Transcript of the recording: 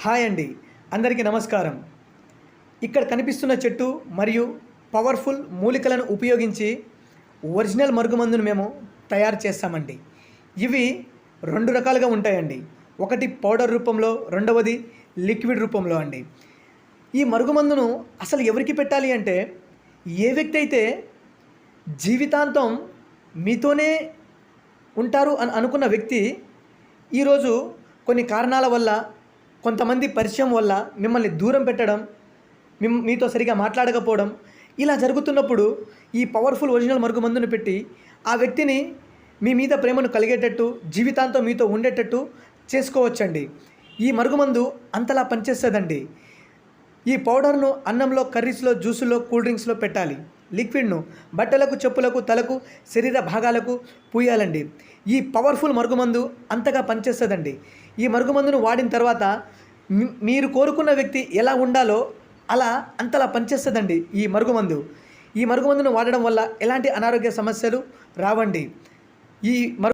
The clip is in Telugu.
హాయ్ అండి, అందరికీ నమస్కారం. ఇక్కడ కనిపిస్తున్న చెట్టు మరియు పవర్ఫుల్ మూలికలను ఉపయోగించి ఒరిజినల్ మరుగుమందును మేము తయారు చేస్తామండి. ఇవి 2 రకాలుగా ఉంటాయండి. ఒకటి పౌడర్ రూపంలో, రెండవది లిక్విడ్ రూపంలో అండి. ఈ మరుగుమందును అసలు ఎవరికి పెట్టాలి అంటే, ఏ వ్యక్తి అయితే జీవితాంతం మీతోనే ఉంటారు అని అనుకున్న వ్యక్తి ఈరోజు కొన్ని కారణాల వల్ల, కొంతమంది పరిచయం వల్ల మిమ్మల్ని దూరం పెట్టడం, మీతో సరిగా మాట్లాడకపోవడం, ఇలా జరుగుతున్నప్పుడు ఈ పవర్ఫుల్ ఒరిజినల్ మరుగుమందును పెట్టి ఆ వ్యక్తిని మీ మీద ప్రేమను కలిగేటట్టు, జీవితాంతం మీతో ఉండేటట్టు చేసుకోవచ్చండి. ఈ మరుగుమందు అంతలా పనిచేస్తుందండి. ఈ పౌడర్ను అన్నంలో, కర్రీస్లో, జ్యూసుల్లో, కూల్ డ్రింక్స్లో పెట్టాలి. లిక్విడ్ను బట్టలకు, చెప్పులకు, తలకు, శరీర భాగాలకు పూయాలండి. ఈ పవర్ఫుల్ మరుగుమందు అంతగా పనిచేస్తుందండి. ఈ మరుగుమందును వాడిన తర్వాత మీరు కోరుకున్న వ్యక్తి ఎలా ఉండాలో అలా అంతలా పనిచేస్తుందండి ఈ మరుగుమందు. ఈ మరుగుమందును వాడడం వల్ల ఎలాంటి అనారోగ్య సమస్యలు రావండి. ఈ